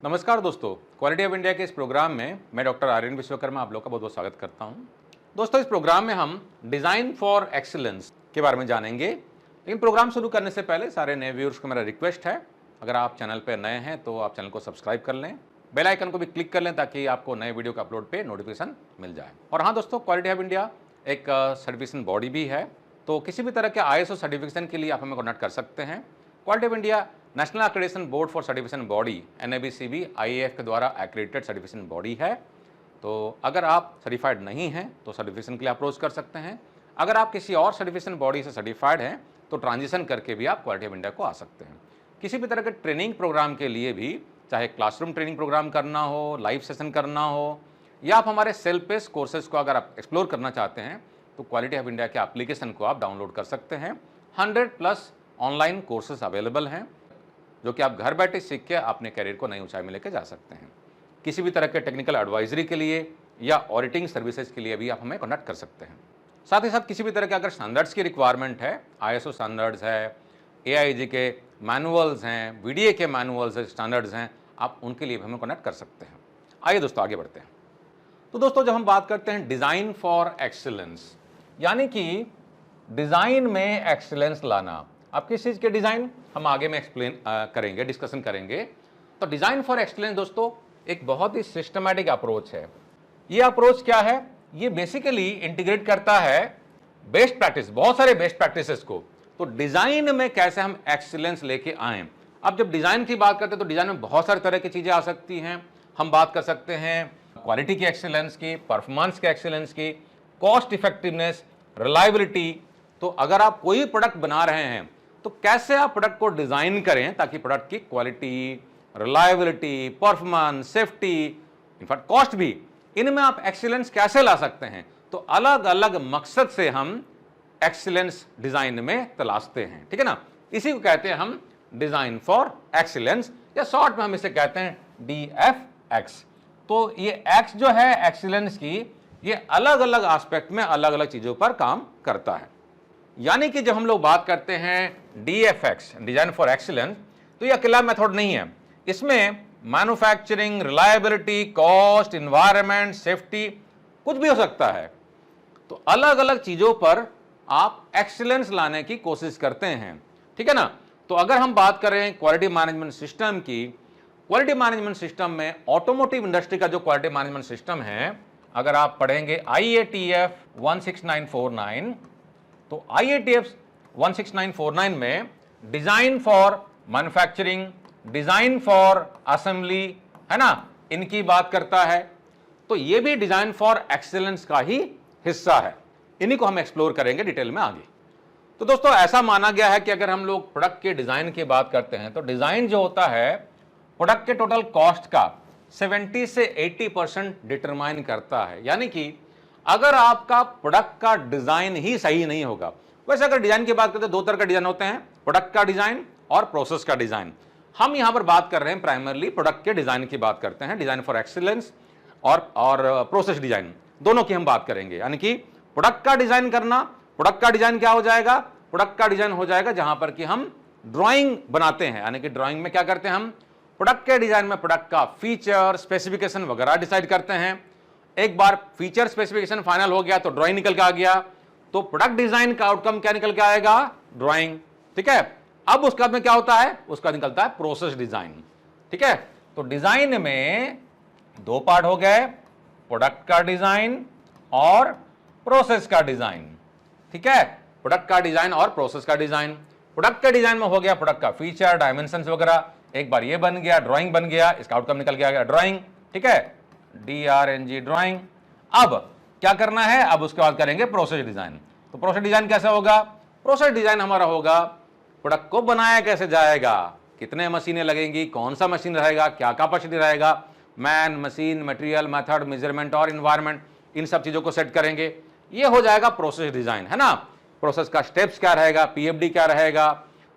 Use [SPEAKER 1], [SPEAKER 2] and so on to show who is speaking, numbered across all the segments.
[SPEAKER 1] नमस्कार दोस्तों, quality of India के इस प्रोग्राम में मैं डॉक्टर आर्यन विश्वकर्मा आप लोग का बहुत बहुत स्वागत करता हूं। दोस्तों, इस प्रोग्राम में हम डिज़ाइन फॉर एक्सीलेंस के बारे में जानेंगे। लेकिन प्रोग्राम शुरू करने से पहले सारे नए व्यूअर्स को मेरा रिक्वेस्ट है, अगर आप चैनल पर नए हैं तो आप चैनल को सब्सक्राइब कर लें, बेल आइकन को भी क्लिक कर लें ताकि आपको नए वीडियो का अपलोड पे नोटिफिकेशन मिल जाए। और हाँ दोस्तों, क्वालिटी ऑफ इंडिया एक सर्टिफिकेशन बॉडी भी है, तो किसी भी तरह के ISO सर्टिफिकेशन के लिए आप हमें कॉन्टैक्ट कर सकते हैं। Quality of India national accreditation board for certification body NABCB IAF के द्वारा एक्रेडिटेड सर्टिफिकेशन बॉडी है। तो अगर आप सर्टिफाइड नहीं हैं तो सर्टिफिकेशन के लिए अप्रोच कर सकते हैं। अगर आप किसी और सर्टिफिकेशन बॉडी से सर्टिफाइड हैं तो ट्रांजिशन करके भी आप क्वालिटी ऑफ इंडिया को आ सकते हैं। किसी भी तरह के ट्रेनिंग प्रोग्राम के लिए भी, चाहे क्लासरूम ट्रेनिंग प्रोग्राम करना हो, लाइव सेशन करना हो, या आप हमारे सेल्फ पेस कोर्सेज को अगर आप एक्सप्लोर करना चाहते हैं तो क्वालिटी ऑफ इंडिया के एप्लीकेशन को आप डाउनलोड कर सकते हैं। 100+ ऑनलाइन कोर्सेज अवेलेबल हैं जो कि आप घर बैठे सीख के अपने करियर को नई ऊंचाई में लेकर जा सकते हैं। किसी भी तरह के टेक्निकल एडवाइजरी के लिए या ऑडिटिंग सर्विसेज के लिए भी आप हमें कॉन्टैक्ट कर सकते हैं। साथ ही साथ किसी भी तरह के अगर स्टैंडर्ड्स की रिक्वायरमेंट है, ISO स्टैंडर्ड्स है, AIG के मैनुअल्स हैं, VDA के मैनुअल्स स्टैंडर्ड्स हैं, आप उनके लिए भी हमें कॉन्टैक्ट कर सकते हैं। आइए दोस्तों आगे बढ़ते हैं। तो दोस्तों, जब हम बात करते हैं डिज़ाइन फॉर एक्सीलेंस, यानी कि डिज़ाइन में एक्सीलेंस लाना, अब किस चीज़ के डिज़ाइन हम आगे में एक्सप्लेन करेंगे, डिस्कशन करेंगे। तो डिज़ाइन फॉर एक्सीलेंस दोस्तों एक बहुत ही सिस्टमैटिक अप्रोच है। ये अप्रोच क्या है? ये बेसिकली इंटीग्रेट करता है बेस्ट प्रैक्टिस, बहुत सारे बेस्ट प्रैक्टिसेस को। तो डिज़ाइन में कैसे हम एक्सीलेंस लेके आएँ। अब जब डिज़ाइन की बात करते हैं तो डिज़ाइन में बहुत सारे तरह की चीज़ें आ सकती हैं। हम बात कर सकते हैं क्वालिटी की एक्सीलेंस की, परफॉर्मेंस के एक्सीलेंस की, कॉस्ट इफेक्टिवनेस, रिलायबिलिटी। तो अगर आप कोई प्रोडक्ट बना रहे हैं तो कैसे आप प्रोडक्ट को डिजाइन करें ताकि प्रोडक्ट की quality, reliability, performance, safety, in fact cost भी, इनमें आप एक्सीलेंस कैसे ला सकते हैं। तो अलग अलग मकसद से हम एक्सीलेंस डिजाइन में तलाशते हैं, ठीक है ना। इसी को कहते हैं हम डिजाइन फॉर एक्सीलेंस, या शॉर्ट में हम इसे कहते हैं DFX। तो ये X जो है एक्सीलेंस की, ये अलग अलग एस्पेक्ट में अलग अलग चीजों पर काम करता है। यानी कि जब हम लोग बात करते हैं DFX, डिजाइन फॉर एक्सीलेंस, तो ये अकेला मेथड नहीं है। इसमें manufacturing, reliability, cost, environment, safety, कुछ भी हो सकता है। तो अलग अलग चीजों पर आप एक्सीलेंस लाने की कोशिश करते हैं, ठीक है ना। तो अगर हम बात करें क्वालिटी मैनेजमेंट सिस्टम की, क्वालिटी मैनेजमेंट सिस्टम में ऑटोमोटिव इंडस्ट्री का जो क्वालिटी मैनेजमेंट सिस्टम है, अगर आप पढ़ेंगे IATF 16949, तो IATF 16949 में design for manufacturing, design for assembly, है ना, इनकी बात करता है। तो ये भी डिजाइन फॉर एक्सीलेंस का ही हिस्सा है। इन्हीं को हम एक्सप्लोर करेंगे डिटेल में आगे। तो दोस्तों, ऐसा माना गया है कि अगर हम लोग प्रोडक्ट के डिजाइन की बात करते हैं तो डिजाइन जो होता है प्रोडक्ट के टोटल कॉस्ट का 70 से 80% डिटरमाइन करता है। यानी कि अगर आपका प्रोडक्ट का डिजाइन ही सही नहीं होगा, वैसे अगर डिजाइन की बात करते हैं दो तरह का डिजाइन होते हैं, प्रोडक्ट का डिजाइन और प्रोसेस का डिजाइन। हम यहां पर बात कर रहे हैं प्राइमरली प्रोडक्ट के डिजाइन की बात करते हैं, डिजाइन फॉर एक्सीलेंस और प्रोसेस डिजाइन, दोनों की हम बात करेंगे। यानी कि प्रोडक्ट का डिजाइन करना, प्रोडक्ट का डिजाइन क्या हो जाएगा? प्रोडक्ट का डिजाइन हो जाएगा जहां पर कि हम ड्राइंग बनाते हैं। यानी कि ड्राइंग में क्या करते हैं हम? प्रोडक्ट के डिजाइन में प्रोडक्ट का फीचर, स्पेसिफिकेशन वगैरह डिसाइड करते हैं। एक बार फीचर स्पेसिफिकेशन फाइनल हो गया तो ड्राइंग निकल के आ गया, तो प्रोडक्ट डिजाइन का आउटकम क्या निकल के आएगा? ड्राइंग, ठीक है। अब उसके बाद में क्या होता है? उसका निकलता है प्रोसेस डिजाइन, ठीक है। तो डिजाइन में दो पार्ट हो गए, प्रोडक्ट का डिजाइन और प्रोसेस का डिजाइन, ठीक है। प्रोडक्ट का डिजाइन और प्रोसेस का डिजाइन। प्रोडक्ट के डिजाइन में हो गया प्रोडक्ट का फीचर, डायमेंशंस वगैरह, एक बार ये बन गया, ड्राइंग बन गया, इसका आउटकम निकल के आ गया ड्राइंग, ठीक है, DRNG ड्राइंग। अब क्या करना है? अब उसके बाद करेंगे प्रोसेस डिजाइन। तो प्रोसेस डिजाइन कैसे होगा? प्रोसेस डिजाइन हमारा होगा प्रोडक्ट को बनाया कैसे जाएगा, कितने मशीनें लगेंगी, कौन सा मशीन रहेगा, क्या कैपेसिटी रहेगा, man, machine, material, method, measurement और इन्वायरमेंट, इन सब चीजों को सेट करेंगे। ये हो जाएगा प्रोसेस डिजाइन, है ना। प्रोसेस का स्टेप्स क्या रहेगा, PFD क्या रहेगा,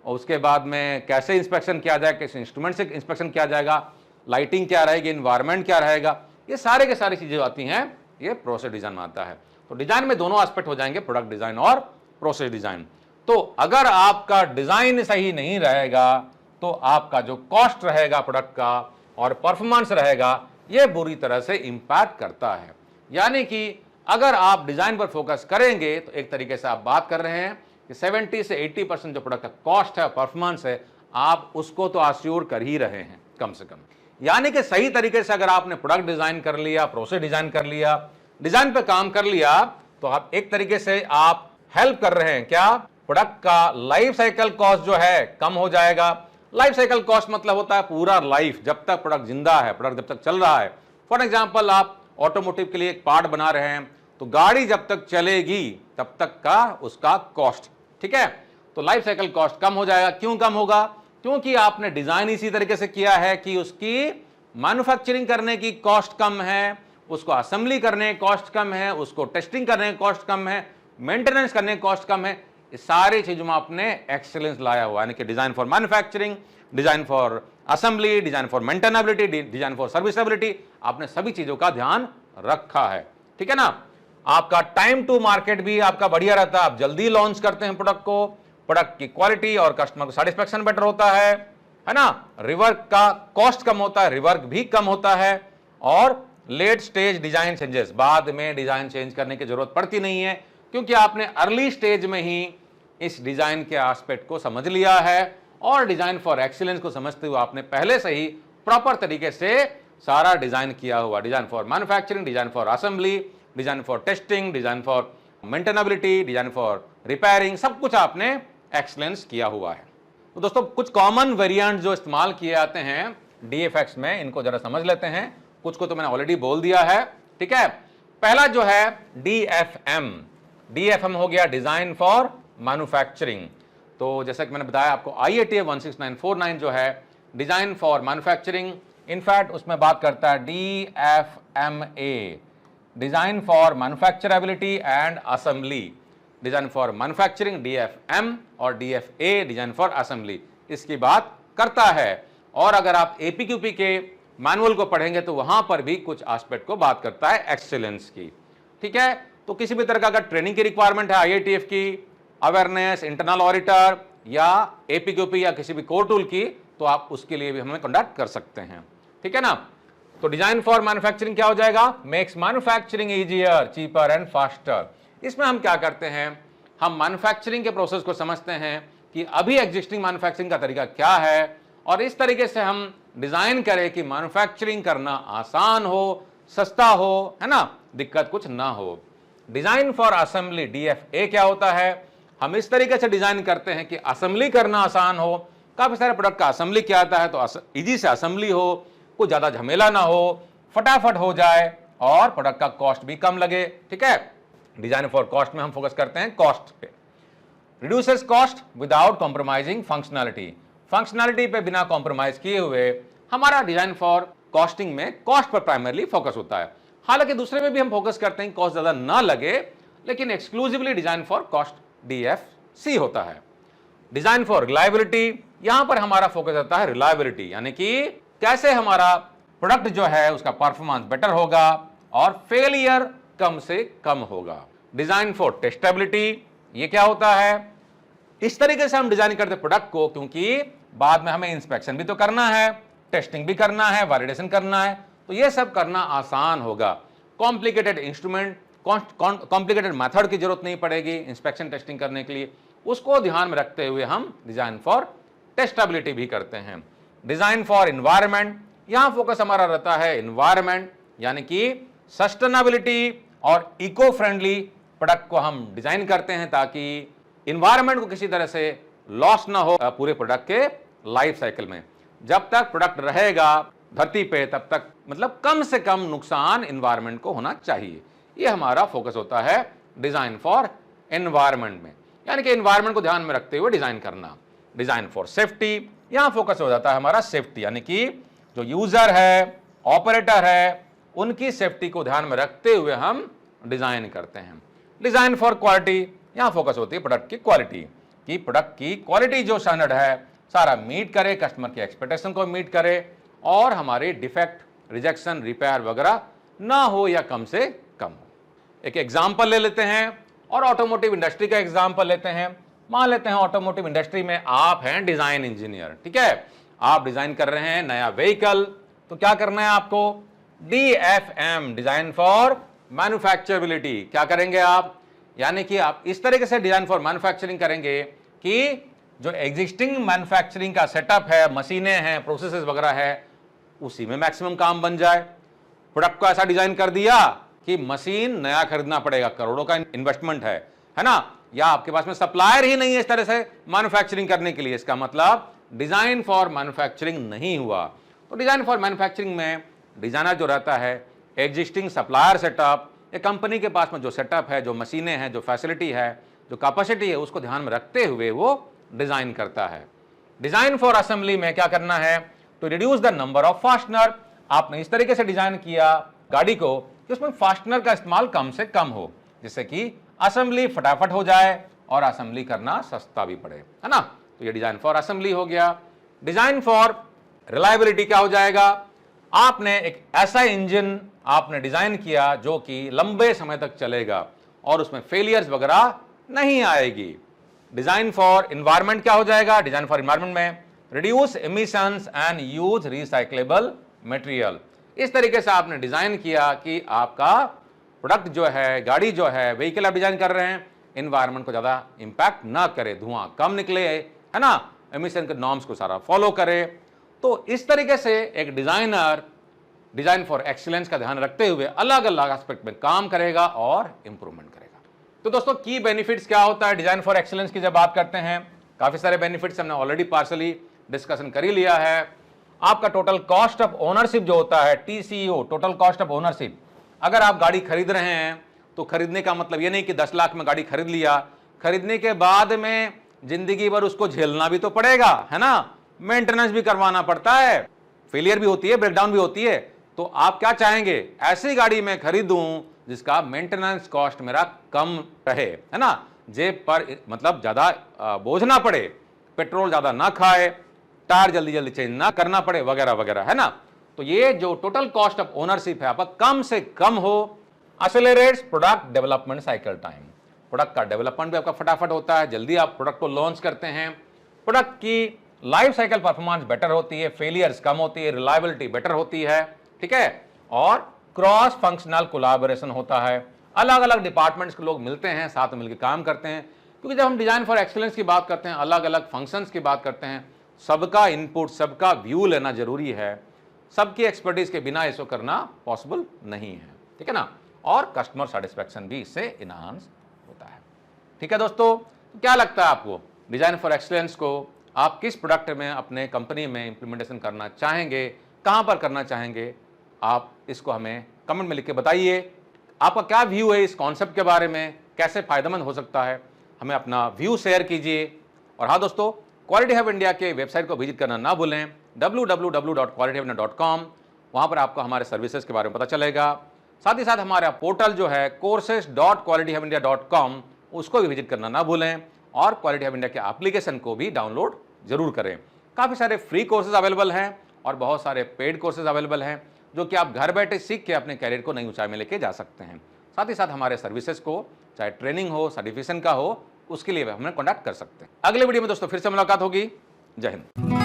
[SPEAKER 1] और उसके बाद में कैसे इंस्पेक्शन किया जाएगा, किस इंस्ट्रूमेंट से इंस्पेक्शन किया जाएगा, लाइटिंग क्या रहेगी, इन्वायरमेंट क्या रहेगा, ये सारे के सारी चीजें आती हैं, ये प्रोसेस डिजाइन में आता है। तो डिजाइन में दोनों एस्पेक्ट हो जाएंगे, प्रोडक्ट डिजाइन और प्रोसेस डिजाइन। तो अगर आपका डिजाइन सही नहीं रहेगा तो आपका जो कॉस्ट रहेगा प्रोडक्ट का और परफॉर्मेंस रहेगा, यह बुरी तरह से इंपैक्ट करता है। यानी कि अगर आप डिजाइन पर फोकस करेंगे तो एक तरीके से आप बात कर रहे हैं कि 70 से 80% जो प्रोडक्ट का कॉस्ट है, परफॉर्मेंस है, आप उसको तो आश्योर कर ही रहे हैं कम से कम। यानी कि सही तरीके से अगर आपने प्रोडक्ट डिजाइन कर लिया, प्रोसेस डिजाइन कर लिया, डिजाइन पे काम कर लिया, तो आप एक तरीके से आप हेल्प कर रहे हैं क्या, प्रोडक्ट का लाइफ साइकिल कॉस्ट जो है कम हो जाएगा। लाइफ साइकिल कॉस्ट मतलब होता है पूरा लाइफ, जब तक प्रोडक्ट जिंदा है, प्रोडक्ट जब तक चल रहा है। फॉर एग्जांपल आप ऑटोमोटिव के लिए एक पार्ट बना रहे हैं, तो गाड़ी जब तक चलेगी तब तक का उसका कॉस्ट, ठीक है, तो लाइफ साइकिल कॉस्ट कम हो जाएगा। क्यों कम होगा? क्योंकि आपने डिजाइन इसी तरीके से किया है कि उसकी मैन्युफैक्चरिंग करने की कॉस्ट कम है, उसको असेंबली करने की कॉस्ट कम है, उसको टेस्टिंग करने की कॉस्ट कम है, मेंटेनेंस करने की कॉस्ट कम है। इस सारी चीजों में आपने एक्सीलेंस लाया हुआ, यानी कि design for manufacturing, design for assembly, design for maintainability, design for serviceability, आपने सभी चीजों का ध्यान रखा है, ठीक है ना। आपका टाइम टू मार्केट भी आपका बढ़िया रहता है, आप जल्दी लॉन्च करते हैं प्रोडक्ट को, प्रोडक्ट की क्वालिटी और कस्टमर को सेटिस्फेक्शन बेटर होता है ना। रिवर्क का कॉस्ट कम होता है, रिवर्क भी कम होता है, और लेट स्टेज डिजाइन चेंजेस, बाद में डिजाइन चेंज करने की जरूरत पड़ती नहीं है, क्योंकि आपने अर्ली स्टेज में ही इस डिजाइन के एस्पेक्ट को समझ लिया है, और डिजाइन फॉर एक्सीलेंस को समझते हुए आपने पहले से ही प्रॉपर तरीके से सारा डिजाइन किया हुआ, design for manufacturing, design for assembly, design for testing, design for maintainability, design for repairing, सब कुछ आपने एक्सीलेंस किया हुआ है। तो दोस्तों कुछ कॉमन वेरिएंट जो इस्तेमाल किए जाते हैं डीएफएक्स में, इनको जरा समझ लेते हैं। कुछ को तो मैंने ऑलरेडी बोल दिया है, ठीक है। पहला जो है डीएफएम, डीएफएम हो गया डिजाइन फॉर मैन्युफैक्चरिंग। तो जैसा कि मैंने बताया आपको, IATF 16949 जो है डिजाइन फॉर मैन्युफैक्चरिंग, इनफैक्ट उसमें बात करता है DFMA, design for manufacturability and assembly, design for manufacturing DFM, और DFA डिजाइन फॉर असेंबली, इसकी बात करता है। और अगर आप APQP के मैनुअल को पढ़ेंगे तो वहां पर भी कुछ एस्पेक्ट को बात करता है एक्सीलेंस की, ठीक है। तो किसी भी तरह का अगर ट्रेनिंग की रिक्वायरमेंट है, IATF की, अवेयरनेस, इंटरनल ऑडिटर या APQP या किसी भी कोर टूल की, तो आप उसके लिए भी हमें कंडक्ट कर सकते हैं, ठीक है ना। तो डिजाइन फॉर मैन्युफैक्चरिंग क्या हो जाएगा, makes manufacturing easier, cheaper and faster. इसमें हम क्या करते हैं, हम मैन्युफैक्चरिंग के प्रोसेस को समझते हैं कि अभी एग्जिस्टिंग मैन्युफैक्चरिंग का तरीका क्या है, और इस तरीके से हम डिजाइन करें कि मैन्युफैक्चरिंग करना आसान हो, सस्ता हो, है ना, दिक्कत कुछ ना हो। डिजाइन फॉर असेंबली DFA क्या होता है, हम इस तरीके से डिजाइन करते हैं कि असेंबली करना आसान हो। काफी सारे प्रोडक्ट का असेंबली क्या आता है, तो इजी से असेंबली हो, कुछ ज्यादा झमेला ना हो, फटाफट हो जाए, और प्रोडक्ट का कॉस्ट भी कम लगे, ठीक है। डिजाइन फॉर कॉस्ट में हम फोकस करते हैं कॉस्ट पे, reduces cost without compromising functionality, functionality पे बिना कॉम्प्रोमाइज किए हुए हमारा डिजाइन फॉर कॉस्टिंग में कॉस्ट पर प्राइमरली फोकस होता है। हालांकि दूसरे में भी हम फोकस करते हैं, कॉस्ट ज्यादा ना लगे, लेकिन exclusively design for cost DFC होता है। डिजाइन फॉर रिलायबिलिटी, यहां पर हमारा फोकस होता है रिलायबिलिटी, यानी कि कैसे हमारा प्रोडक्ट जो है उसका परफॉर्मेंस बेटर होगा और फेलियर कम से कम होगा। डिजाइन फॉर टेस्टेबिलिटी, ये क्या होता है, इस तरीके से हम डिजाइन करते प्रोडक्ट को, क्योंकि बाद में हमें इंस्पेक्शन भी तो करना है, टेस्टिंग भी करना है, वैलिडेशन करना है, तो ये सब करना आसान होगा। कॉम्प्लिकेटेड इंस्ट्रूमेंट, कॉम्प्लिकेटेड मेथड की जरूरत नहीं पड़ेगी इंस्पेक्शन टेस्टिंग करने के लिए, उसको ध्यान में रखते हुए हम डिजाइन फॉर टेस्टेबिलिटी भी करते हैं। डिजाइन फॉर एनवायरनमेंट, यहां फोकस हमारा रहता है एनवायरनमेंट, यानी कि सस्टेनेबिलिटी और इको फ्रेंडली प्रोडक्ट को हम डिजाइन करते हैं ताकि एनवायरनमेंट को किसी तरह से लॉस ना हो पूरे प्रोडक्ट के लाइफ साइकिल में। जब तक प्रोडक्ट रहेगा धरती पे तब तक मतलब कम से कम नुकसान एनवायरनमेंट को होना चाहिए। ये हमारा फोकस होता है डिजाइन फॉर एनवायरनमेंट में, यानी कि एनवायरनमेंट को ध्यान में रखते हुए डिजाइन करना। डिजाइन फॉर सेफ्टी, यहां फोकस हो जाता है हमारा सेफ्टी, यानी कि जो यूजर है, ऑपरेटर है, उनकी सेफ्टी को ध्यान में रखते हुए हम डिजाइन करते हैं। डिजाइन फॉर क्वालिटी, यहां फोकस होती है प्रोडक्ट की क्वालिटी, कि प्रोडक्ट की क्वालिटी जो स्टैंडर्ड है सारा मीट करे, कस्टमर के एक्सपेक्टेशन को मीट करे, और हमारे डिफेक्ट, रिजेक्शन, रिपेयर वगैरह ना हो या कम से कम हो। एक एग्जांपल ले लेते हैं और ऑटोमोटिव इंडस्ट्री का एग्जांपल लेते हैं। मान लेते हैं ऑटोमोटिव इंडस्ट्री में आप हैं डिजाइन इंजीनियर, ठीक है, आप डिजाइन कर रहे हैं नया व्हीकल, तो क्या करना है आपको, DFM, डिजाइन फॉर मैन्युफैक्चरेबिलिटी, क्या करेंगे आप, यानी कि आप इस तरीके से डिजाइन फॉर मैन्युफैक्चरिंग करेंगे कि जो एग्जिस्टिंग मैन्युफैक्चरिंग का सेटअप है, मशीनें हैं, प्रोसेसेस वगैरह है, उसी में मैक्सिमम काम बन जाए। प्रोडक्ट को ऐसा डिजाइन कर दिया कि मशीन नया खरीदना पड़ेगा, करोड़ों का इन्वेस्टमेंट है ना, या आपके पास में सप्लायर ही नहीं है इस तरह से मैन्युफैक्चरिंग करने के लिए, इसका मतलब डिजाइन फॉर मैन्युफैक्चरिंग नहीं हुआ। तो डिजाइन फॉर मैन्युफैक्चरिंग में डिजाइनर जो रहता है, एग्जिस्टिंग सप्लायर सेटअप, एक कंपनी के पास में जो सेटअप है, जो मशीनें हैं, जो फैसिलिटी है, जो कैपेसिटी है, उसको ध्यान में रखते हुए वो डिजाइन करता है। डिजाइन फॉर असेंबली में क्या करना है, to reduce the number of fastener, आपने इस तरीके से डिजाइन किया गाड़ी को कि उसमें फास्टनर का इस्तेमाल कम से कम हो, जिससे कि असेंबली फटाफट हो जाए और असेंबली करना सस्ता भी पड़े, है ना। तो ये डिजाइन फॉर असेंबली हो गया। डिजाइन फॉर रिलायबिलिटी क्या हो जाएगा, आपने एक ऐसा इंजन आपने डिजाइन किया जो कि लंबे समय तक चलेगा और उसमें फेलियर्स वगैरह नहीं आएगी। डिजाइन फॉर एनवायरनमेंट क्या हो जाएगा, डिजाइन फॉर एनवायरनमेंट में reduce emissions and use recyclable material, इस तरीके से आपने डिजाइन किया कि आपका प्रोडक्ट जो है, गाड़ी जो है, व्हीकल आप डिजाइन कर रहे हैं, एनवायरनमेंट को ज्यादा इंपैक्ट ना करे, धुआं कम निकले, है ना, एमिशन के नॉर्म्स को सारा फॉलो करे। तो इस तरीके से एक डिजाइनर डिजाइन फॉर एक्सीलेंस का ध्यान रखते हुए अलग अलग एस्पेक्ट में काम करेगा और इंप्रूवमेंट करेगा। तो दोस्तों की बेनिफिट्स क्या होता है डिजाइन फॉर एक्सीलेंस की जब बात करते हैं, काफी सारे बेनिफिट्स हमने ऑलरेडी पार्सली डिस्कशन कर ही लिया है। आपका टोटल कॉस्ट ऑफ ओनरशिप जो होता है, TCO, total cost of ownership, अगर आप गाड़ी खरीद रहे हैं तो खरीदने का मतलब ये नहीं कि 10 लाख में गाड़ी खरीद लिया, खरीदने के बाद में जिंदगी भर उसको झेलना भी तो पड़ेगा, है ना, मेंटेनेंस भी करवाना पड़ता है, फेलियर भी होती है, ब्रेकडाउन भी होती है। तो आप क्या चाहेंगे, ऐसी गाड़ी में खरीदूं जिसका मेंटेनेंस कॉस्ट मेरा कम रहे, है ना, जेब पर मतलब ज्यादा बोझ ना पड़े, पेट्रोल ज्यादा ना खाए, टायर जल्दी जल्दी चेंज ना करना पड़े, वगैरह वगैरह, है ना। तो ये जो टोटल कॉस्ट ऑफ ओनरशिप है आपका कम से कम हो। Accelerates product development cycle time, product का डेवलपमेंट भी आपका फटाफट होता है, जल्दी आप प्रोडक्ट को लॉन्च करते हैं, प्रोडक्ट की लाइफ साइकिल परफॉर्मेंस बेटर होती है, फेलियर्स कम होती है, रिलायबिलिटी बेटर होती है, ठीक है, और क्रॉस फंक्शनल कोलैबोरेशन होता है, अलग अलग डिपार्टमेंट्स के लोग मिलते हैं, साथ में मिलकर काम करते हैं, क्योंकि जब हम डिजाइन फॉर एक्सीलेंस की बात करते हैं, अलग अलग फंक्शंस की बात करते हैं, सबका इनपुट, सबका व्यू लेना जरूरी है, सबकी एक्सपर्टीज के बिना इसको करना पॉसिबल नहीं है, ठीक है ना, और कस्टमर सेटिस्फैक्शन भी इससे इनहांस होता है। ठीक है दोस्तों, तो क्या लगता है आपको डिजाइन फॉर एक्सीलेंस को आप किस प्रोडक्ट में अपने कंपनी में इंप्लीमेंटेशन करना चाहेंगे, कहां पर करना चाहेंगे, आप इसको हमें कमेंट में लिख के बताइए। आपका क्या व्यू है इस कॉन्सेप्ट के बारे में, कैसे फायदेमंद हो सकता है, हमें अपना व्यू शेयर कीजिए। और हाँ दोस्तों, क्वालिटी हब इंडिया के वेबसाइट को विजिट करना ना भूलें, www.qualityhubindia.com, वहाँ पर आपको हमारे सर्विसेज के बारे में पता चलेगा। साथ ही साथ हमारा पोर्टल जो है courses.qualityhubindia.com, उसको भी विजिट करना ना भूलें, और क्वालिटी हब इंडिया के एप्लीकेशन को भी डाउनलोड जरूर करें। काफ़ी सारे फ्री कोर्सेज अवेलेबल हैं और बहुत सारे पेड कोर्सेज अवेलेबल हैं, जो कि आप घर बैठे सीख के अपने कैरियर को नई ऊंचाई में लेके जा सकते हैं। साथ ही साथ हमारे सर्विसेज को, चाहे ट्रेनिंग हो, सर्टिफिकेशन का हो, उसके लिए हमें कॉन्टैक्ट कर सकते हैं। अगले वीडियो में दोस्तों फिर से मुलाकात होगी। जय हिंद।